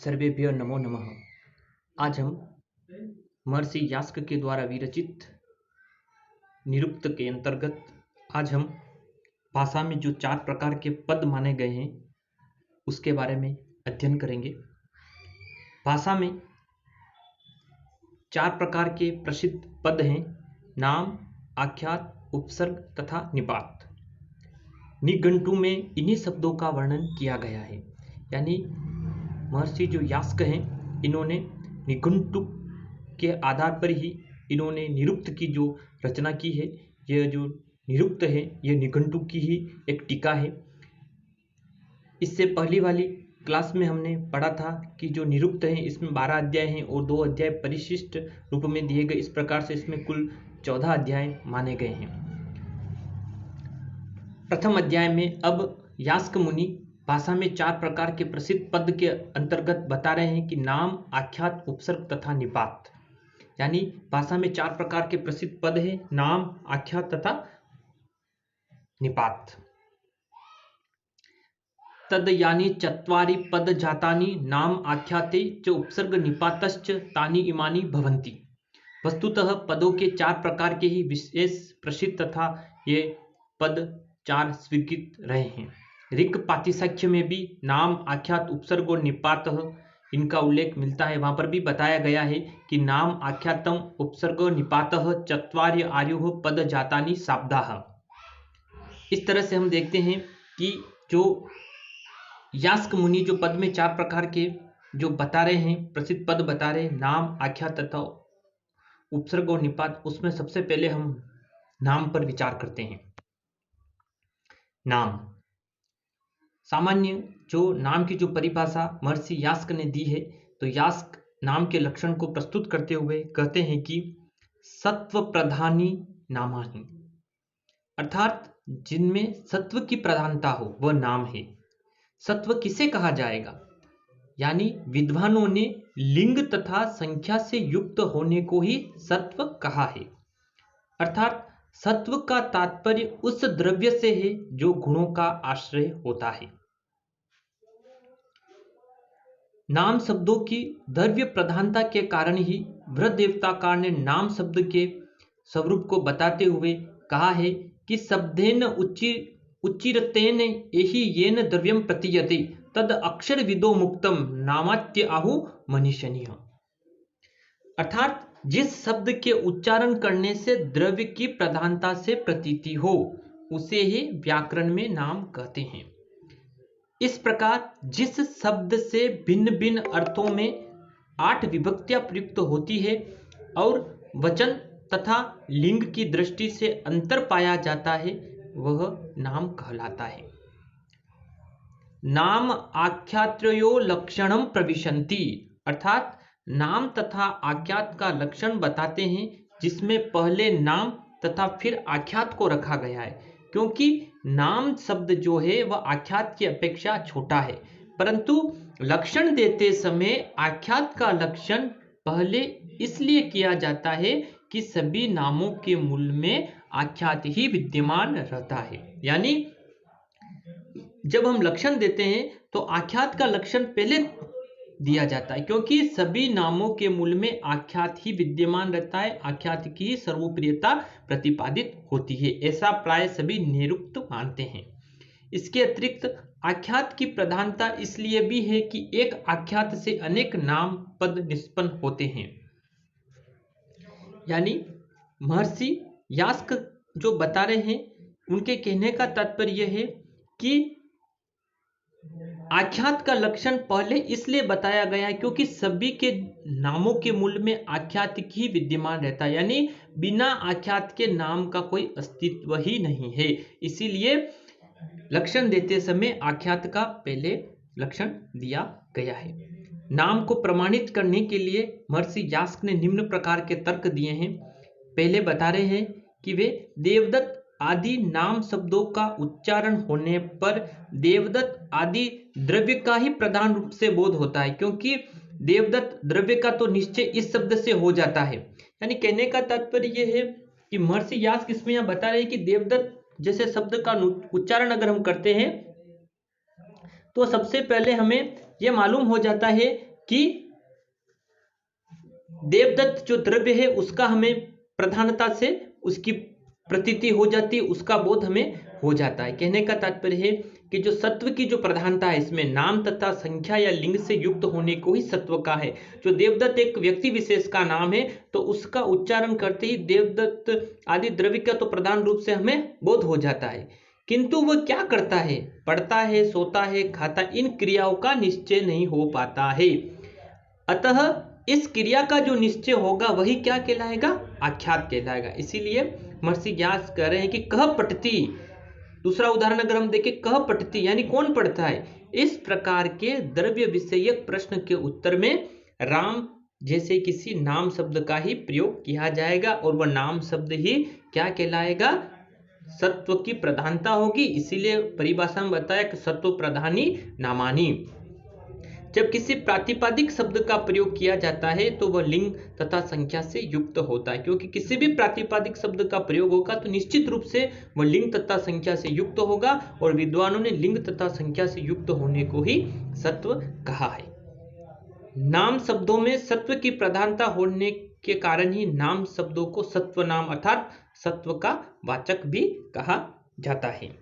सर्वेभ्यो नमो नमः। आज हम महर्षि यास्क के द्वारा विरचित निरुक्त के अंतर्गत आज हम भाषा में जो 4 प्रकार के पद माने गए हैं उसके बारे में अध्ययन करेंगे। भाषा में 4 प्रकार के प्रसिद्ध पद हैं: नाम, आख्यात, उपसर्ग तथा निपात। निघंटु में इन्हीं शब्दों का वर्णन किया गया है। यानी महर्षि जो यास्क हैं, इन्होंने निघंटु के आधार पर ही इन्होंने निरुक्त की जो रचना की है। यह जो निरुक्त है यह निघंटु की ही एक टीका है। इससे पहली वाली क्लास में हमने पढ़ा था कि जो निरुक्त है इसमें 12 अध्याय हैं और 2 अध्याय परिशिष्ट रूप में दिए गए। इस प्रकार से इसमें कुल 14 अध्याय माने गए हैं। प्रथम अध्याय में अब यास्क मुनि भाषा में 4 प्रकार के प्रसिद्ध पद के अंतर्गत बता रहे हैं कि नाम, आख्यात, उपसर्ग तथा निपात। यानी भाषा में 4 प्रकार के प्रसिद्ध पद हैं: नाम, आख्यात तथा निपात। तद यानी चत्वारि पद जातानि नाम आख्याते च उपसर्ग निपातश्च तानि इमानि भवन्ति। वस्तुतः पदों के 4 प्रकार के ही विशेष प्रसिद्ध तथा ये पद 4 स्वीकृत रहे हैं। ऋक् पातिशाख्य में भी नाम, आख्यात, उपसर्ग और निपात इनका उल्लेख मिलता है। वहां पर भी बताया गया है कि नाम, आख्यातम, उपसर्ग, निपातः चत्वारि आयुः पद जातानि शाब्दाः। इस तरह से हम देखते हैं कि जो यास्क मुनि जो पद में 4 प्रकार के जो बता रहे हैं, प्रसिद्ध पद बता रहे हैं, नाम, आख्यात तथा उपसर्ग और निपात, उसमें सबसे पहले हम नाम पर विचार करते हैं। नाम, सामान्य जो नाम की जो परिभाषा महर्षि यास्क ने दी है, तो यास्क नाम के लक्षण को प्रस्तुत करते हुए कहते हैं कि सत्व प्रधानी नामानि, अर्थात जिनमें सत्व की प्रधानता हो वह नाम है। सत्व किसे कहा जाएगा? यानी विद्वानों ने लिंग तथा संख्या से युक्त होने को ही सत्व कहा है। अर्थात सत्व का तात्पर्य उस द्रव्य से है जो गुणों का आश्रय होता है। नाम शब्दों की द्रव्य प्रधानता के कारण ही वृद्ध देवताकार ने नाम शब्द के स्वरूप को बताते हुए कहा है कि शब्देन उच्चिरतेन एहि येन द्रव्यम प्रतीयते तद अक्षर विदो मुक्तम नामात्य आहु मनीषिणः। अर्थात जिस शब्द के उच्चारण करने से द्रव्य की प्रधानता से प्रतीति हो उसे ही व्याकरण में नाम कहते हैं। इस प्रकार जिस शब्द से भिन्न भिन्न अर्थों में 8 विभक्तियां प्रयुक्त होती है और वचन तथा लिंग की दृष्टि से अंतर पाया जाता है वह नाम कहलाता है। नाम आख्यात्रयो लक्षणम प्रविशन्ति, अर्थात नाम तथा आख्यात का लक्षण बताते हैं जिसमें पहले नाम तथा फिर आख्यात को रखा गया है। क्योंकि नाम शब्द जो है वह आख्यात की अपेक्षा छोटा है, परंतु लक्षण देते समय आख्यात का लक्षण पहले इसलिए किया जाता है कि सभी नामों के मूल में आख्यात ही विद्यमान रहता है। यानी जब हम लक्षण देते हैं तो आख्यात का लक्षण पहले दिया जाता है, क्योंकि सभी नामों के मूल में आख्यात ही विद्यमान रहता है। आख्यात की सर्वोप्रियता प्रतिपादित होती है, ऐसा प्राय सभी निरुक्त मानते हैं। इसके अतिरिक्त आख्यात की प्रधानता इसलिए भी है कि एक आख्यात से अनेक नाम पद निष्पन्न होते हैं। यानी महर्षि यास्क जो बता रहे हैं उनके कहने का तात्पर्य यह है कि आख्यात का लक्षण पहले इसलिए बताया गया है क्योंकि सभी के नामों के मूल में आख्यात ही विद्यमान रहता है। यानी बिना आख्यात के नाम का कोई अस्तित्व ही नहीं है। इसीलिए लक्षण देते समय आख्यात का पहले लक्षण दिया गया है। नाम को प्रमाणित करने के लिए महर्षि यास्क ने निम्न प्रकार के तर्क दिए हैं। पहले बता रहे हैं कि वे देवदत्त आदि नाम शब्दों का उच्चारण होने पर देवदत्त आदि द्रव्य का ही प्रधान रूप से बोध होता है, क्योंकि देवदत्त द्रव्य का तो निश्चय इस शब्द से हो जाता है। यानी कहने का तात्पर्य यह है कि महर्षि यास्क इसमें यह बता रहे हैं कि देवदत्त जैसे शब्द का उच्चारण अगर हम करते हैं तो सबसे पहले हमें यह मालूम हो जाता है कि देवदत्त जो द्रव्य है उसका हमें प्रधानता से उसकी प्रतीति हो जाती है, उसका बोध हमें हो जाता है। कहने का तात्पर्य है कि जो सत्व की जो प्रधानता है इसमें नाम तथा संख्या या लिंग से युक्त होने को ही सत्व का है। जो देवदत्त एक व्यक्ति विशेष का नाम है तो उसका उच्चारण करते ही देवदत्त आदि द्रव्य का तो प्रधान रूप से हमें बोध हो जाता है, किंतु वह क्या करता है, पढ़ता है, सोता है, खाता, इन क्रियाओं का निश्चय नहीं हो पाता है। अतः इस क्रिया का जो निश्चय होगा वही क्या कहलाएगा, आख्यात कहलाएगा। इसीलिए महर्षि व्यास कह रहे हैं कि कह पठती, दूसरा उदाहरण अगर हम देखें, कह पठती यानी कौन पढ़ता है। इस प्रकार के द्रव्य विषयक प्रश्न के उत्तर में राम जैसे किसी नाम शब्द का ही प्रयोग किया जाएगा और वह नाम शब्द ही क्या कहलाएगा, सत्व की प्रधानता होगी। इसीलिए परिभाषा में बताया कि सत्व प्रधानी नामानी। जब किसी प्रातिपादिक शब्द का प्रयोग किया जाता है तो वह लिंग तथा संख्या से युक्त होता है, क्योंकि किसी भी प्रातिपादिक शब्द का प्रयोग होगा तो निश्चित रूप से वह लिंग तथा संख्या से युक्त होगा, और विद्वानों ने लिंग तथा संख्या से युक्त होने को ही सत्व कहा है। नाम शब्दों में सत्व की प्रधानता होने के कारण ही नाम शब्दों को सत्व नाम अर्थात सत्व का वाचक भी कहा जाता है।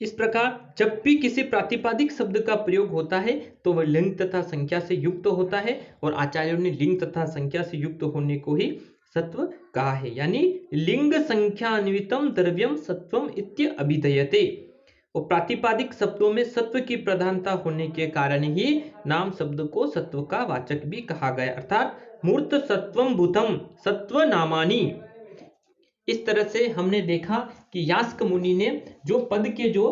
इस प्रकार जब भी किसी प्रातिपादिक शब्द का प्रयोग होता है तो वह लिंग तथा संख्या से युक्त होता है, और आचार्यों ने लिंग तथा संख्या से युक्त होने को ही सत्व कहा है। यानी लिंग संख्या अन्वितम द्रव्यम सत्वम इत्य अभिधयते। और प्रातिपादिक शब्दों में सत्व की प्रधानता होने के कारण ही नाम शब्द को सत्व का वाचक भी कहा गया, अर्थात मूर्त सत्वम भूतम सत्व नामानी। इस तरह से हमने देखा कि यास्क मुनि ने जो पद के जो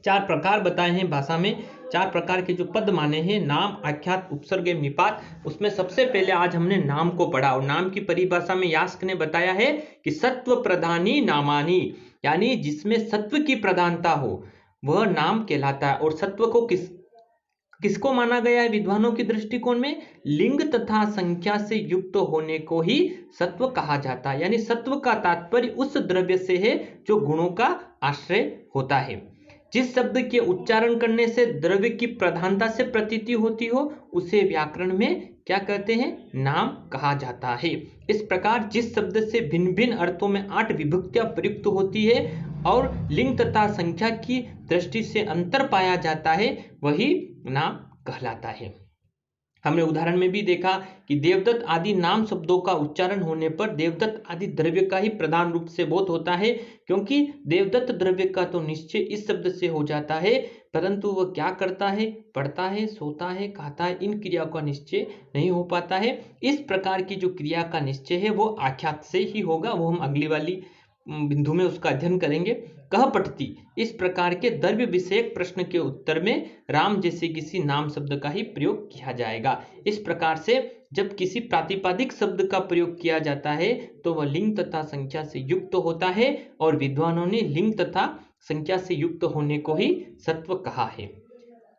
4 प्रकार बताए हैं, भाषा में 4 प्रकार के जो पद माने हैं, नाम, आख्यात, उपसर्ग एवं निपात, उसमें सबसे पहले आज हमने नाम को पढ़ा। और नाम की परिभाषा में यास्क ने बताया है कि सत्व प्रधानी नामानी, यानी जिसमें सत्व की प्रधानता हो वह नाम कहलाता है। और सत्व को किसको माना गया है विद्वानों के दृष्टिकोण में, लिंग तथा संख्या से युक्त होने को ही सत्व कहा जाता है। यानी सत्व का तात्पर्य उस द्रव्य से है जो गुणों का आश्रय होता है। जिस शब्द के उच्चारण करने से द्रव्य की प्रधानता से प्रतीति होती हो उसे व्याकरण में क्या कहते हैं, नाम कहा जाता है। इस प्रकार जिस शब्द से भिन्न भिन्न अर्थों में 8 विभक्तियां प्रयुक्त होती है और लिंग तथा संख्या की दृष्टि से अंतर पाया जाता है वही नाम कहलाता है। हमने उदाहरण में भी देखा कि देवदत्त आदि नाम शब्दों का उच्चारण होने पर देवदत्त आदि द्रव्य का ही प्रधान रूप से बोध होता है, क्योंकि देवदत्त द्रव्य का तो निश्चय इस शब्द से हो जाता है, परंतु वह क्या करता है, पढ़ता है, सोता है, खाता है, इन क्रियाओं का निश्चय नहीं हो पाता है। इस प्रकार की जो क्रिया का निश्चय है वो आख्यात से ही होगा, वो हम अगली वाली बिंदु में उसका अध्ययन करेंगे। कह पठती, इस प्रकार के द्रव्य विषयक प्रश्न के उत्तर में राम जैसे किसी नाम शब्द का ही प्रयोग किया जाएगा। इस प्रकार से जब किसी प्रातिपादिक शब्द का प्रयोग किया जाता है तो वह लिंग तथा संख्या से युक्त होता है, और विद्वानों ने लिंग तथा संख्या से युक्त होने को ही सत्व कहा है।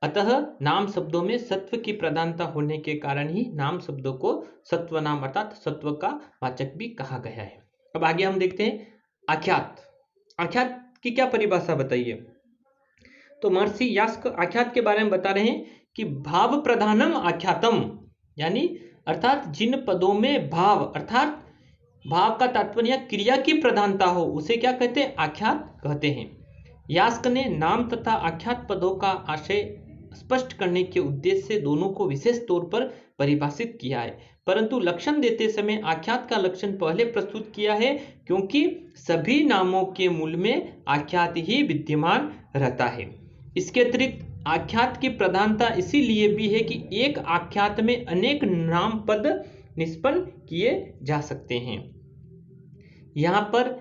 अतः नाम शब्दों में सत्व की प्रधानता होने के कारण ही नाम शब्दों को सत्व नाम अर्थात सत्व का वाचक भी कहा गया है। अब आगे हम देखते हैं आख्यात। आख्यात की क्या परिभाषा बताइए। तो महर्षि यास्क आख्यात के बारे में बता रहे हैं कि भाव प्रधानम आख्यातम, यानी अर्थात जिन पदों में भाव अर्थात भाव का तात्पर्य क्रिया की प्रधानता हो उसे क्या कहते हैं, आख्यात कहते हैं। यास्क ने नाम तथा आख्यात पदों का आशय स्पष्ट करने के उद्देश्य से दोनों को विशेष तौर पर परिभाषित किया है, परंतु लक्षण देते समय आख्यात का लक्षण पहले प्रस्तुत किया है, क्योंकि सभी नामों के मूल में आख्यात ही विद्यमान रहता है। इसके अतिरिक्त आख्यात की प्रधानता इसीलिए भी है कि एक आख्यात में अनेक नाम पद निष्पन्न किए जा सकते हैं। यहां पर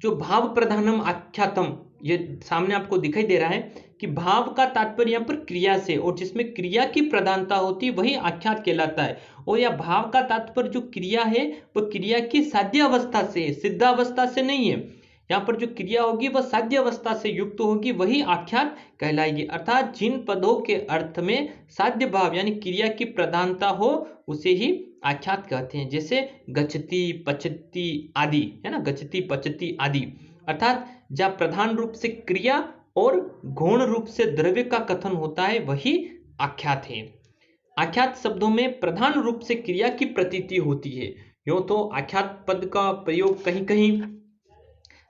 जो भाव प्रधानम आख्यातम ये सामने आपको दिखाई दे रहा है कि भाव का तात्पर्य यहाँ पर क्रिया से, और जिसमें क्रिया की प्रधानता होती है वही आख्यात कहलाता है। और यह भाव का तात्पर्य जो क्रिया है वह क्रिया की साध्य अवस्था से, सिद्धावस्था से नहीं है। यहाँ पर जो क्रिया होगी वह साध्य अवस्था से युक्त होगी, वही आख्यात कहलाएगी। अर्थात जिन पदों के अर्थ में साध्य भाव यानी क्रिया की प्रधानता हो उसे ही आख्यात कहते हैं। जैसे गच्छति, पचति आदि है ना, गच्छति, पचति आदि, अर्थात जहाँ प्रधान रूप से क्रिया और गौण रूप से द्रव्य का कथन होता है वही आख्यात है। आख्यात शब्दों में प्रधान रूप से क्रिया की प्रतीति होती है। यूं तो आख्यात पद का प्रयोग कहीं कहीं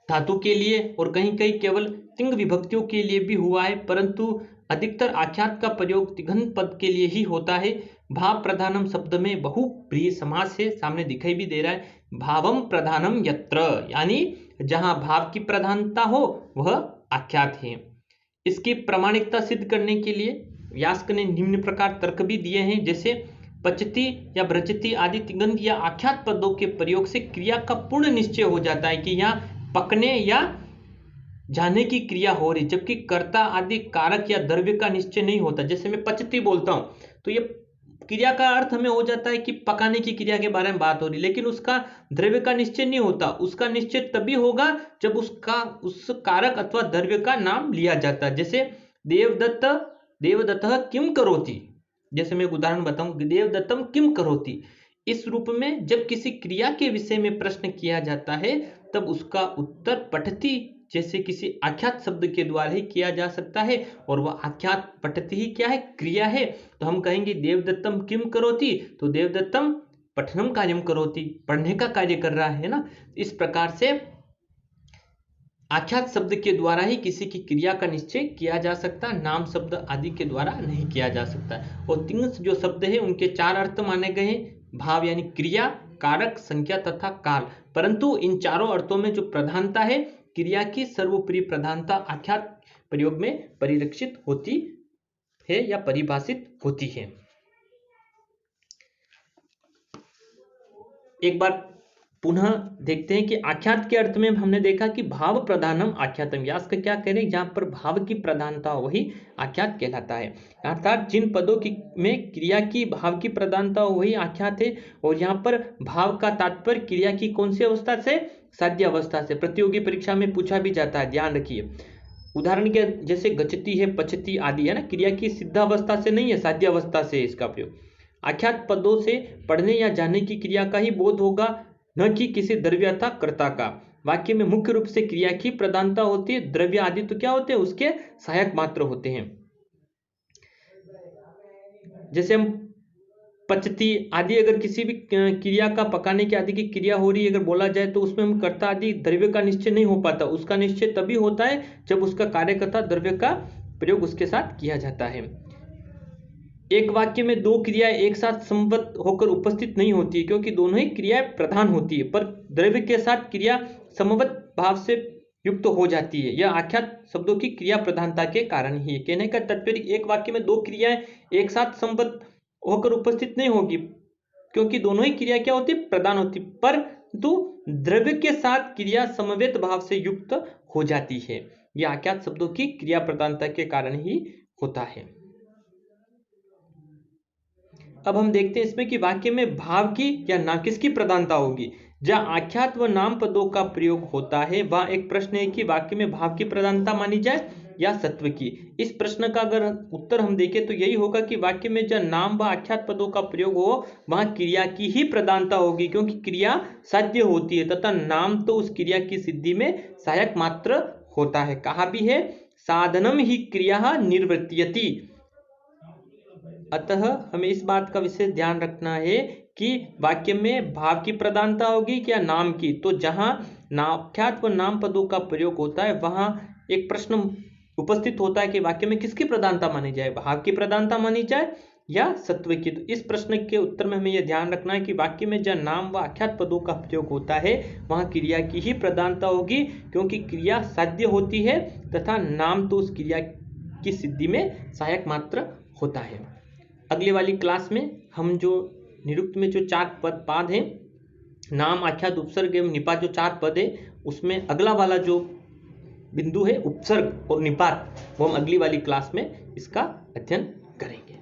धातु के लिए और कहीं कहीं केवल तिंग विभक्तियों के लिए भी हुआ है, परंतु अधिकतर आख्यात का प्रयोग तिघंत पद के लिए ही होता है। भाव प्रधानम शब्द में बहुप्रिय समास है, सामने दिखाई भी दे रहा है, भावम प्रधानम यत्र, यानी जहां भाव की प्रधानता हो वह आख्यात है। इसकी प्रामाणिकता सिद्ध करने के लिए यास्क ने निम्न प्रकार तर्क भी दिए हैं, जैसे पचती या भ्रचती आदि तिगंत या आख्यात पदों के प्रयोग से क्रिया का पूर्ण निश्चय हो जाता है कि यहाँ पकने या जाने की क्रिया हो रही, जबकि कर्ता आदि कारक या द्रव्य का निश्चय नहीं होता। जैसे मैं पचती बोलता हूं तो ये क्रिया का अर्थ हमें हो जाता है कि पकाने की क्रिया के बारे में बात हो रही, लेकिन उसका द्रव्य का निश्चय नहीं होता। उसका निश्चय तभी होगा जब उस कारक अथवा द्रव्य का नाम लिया जाता है। जैसे देवदत्तः किम करोति, जैसे मैं एक उदाहरण बताऊं, देवदत्तम किम करोति, इस रूप में जब किसी क्रिया के विषय में प्रश्न किया जाता है तब उसका उत्तर पठती जैसे किसी आख्यात शब्द के द्वारा ही किया जा सकता है, और वह आख्यात पठती ही क्या है, क्रिया है। तो हम कहेंगे देवदत्तम किम करोति, तो देवदत्तम पठनम कार्यम करोति, पढ़ने का कार्य कर रहा है ना। इस प्रकार से आख्यात शब्द के द्वारा ही किसी की क्रिया का निश्चय किया जा सकता, नाम शब्द आदि के द्वारा नहीं किया जा सकता। और तिंग जो शब्द है उनके 4 अर्थ माने गए हैं, भाव यानी क्रिया, कारक, संख्या तथा काल। परंतु इन चारों अर्थों में जो प्रधानता है, क्रिया की सर्वोपरि प्रधानता आख्यात प्रयोग में परिलक्षित होती है या परिभाषित होती है। एक बार पुनः देखते हैं कि आख्यात के अर्थ में हमने देखा कि भाव प्रधानम आख्यातम, यास्क क्या कह रहे हैं, जहां पर भाव की प्रधानता हो वही आख्यात कहलाता है। अर्थात जिन पदों की में क्रिया की भाव की प्रधानता हो वही आख्यात है। और यहाँ पर भाव का तात्पर्य क्रिया की कौन सी अवस्था से, साध्य अवस्था से। प्रतियोगी परीक्षा में पूछा भी जाता है, ध्यान रखिए। उदाहरण के जैसे गचती है, पचती आदि है ना, क्रिया की सिद्धावस्था से नहीं है, साध्य अवस्था से इसका प्रयोग। आख्यात पदों से पढ़ने या जाने की क्रिया का ही बोध होगा, न कि किसी द्रव्य अथवा कर्ता का। वाक्य में मुख्य रूप से क्रिया की प्रधानता होती है, द्रव्य आदि तो क्या होते हैं, उसके सहायक मात्र होते हैं। जैसे हम पचती आदि, अगर किसी भी क्रिया का पकाने की आदि की क्रिया हो रही है अगर बोला जाए तो उसमें हम कर्ता आदि द्रव्य का निश्चय नहीं हो पाता। उसका निश्चय तभी होता है जब उसका कार्यकर्ता द्रव्य का प्रयोग उसके साथ किया जाता है। एक वाक्य में 2 क्रियाएं एक साथ समवत होकर उपस्थित नहीं होती, क्योंकि दोनों ही क्रियाएं प्रधान होती है, पर द्रव्य के साथ क्रिया समवत भाव से युक्त हो जाती है। यह आख्यात शब्दों की क्रिया प्रधानता के कारण ही है। कहने का तात्पर्य, एक वाक्य में 2 क्रियाएं एक साथ समवत होकर उपस्थित नहीं होगी, क्योंकि दोनों ही क्रिया क्या होती, प्रधान होती, परंतु द्रव्य के साथ क्रिया समवेत भाव से युक्त हो जाती है। यह आख्यात शब्दों की क्रिया प्रधानता के कारण ही होता है। अब हम देखते हैं इसमें कि वाक्य में भाव की या नाम किसकी प्रधानता होगी। जहां आख्यात व नाम पदों का प्रयोग होता है वहां एक प्रश्न है कि वाक्य में भाव की प्रधानता मानी जाए या सत्व की। इस प्रश्न का अगर उत्तर हम देखें तो यही होगा कि वाक्य में जहां नाम व आख्यात पदों का प्रयोग हो वहां क्रिया की ही प्रधानता होगी, क्योंकि क्रिया साध्य होती है तथा नाम तो उस क्रिया की सिद्धि में सहायक मात्र होता है। कहा भी है, साधनम ही क्रिया निर्वर्त्यति। अतः हमें इस बात का विशेष ध्यान रखना है कि वाक्य में भाव की प्रधानता होगी क्या नाम की। तो जहां आख्यात व नाम पदों का प्रयोग होता है वहां एक प्रश्न उपस्थित होता है कि वाक्य में किसकी प्रधानता मानी जाए, भाव की प्रधानता मानी जाए या सत्व की। तो इस प्रश्न के उत्तर में हमें यह ध्यान रखना है कि वाक्य में जहां नाम व आख्यात पदों का प्रयोग होता है वहां क्रिया की ही प्रधानता होगी, क्योंकि क्रिया साध्य होती है तथा नाम तो उस क्रिया की सिद्धि में सहायक मात्र होता है। अगली वाली क्लास में हम जो निरुक्त में जो 4 पद हैं, नाम, आख्यात, उपसर्ग एवं निपात, जो 4 पद है उसमें अगला वाला जो बिंदु है उपसर्ग और निपात, वो हम अगली वाली क्लास में इसका अध्ययन करेंगे।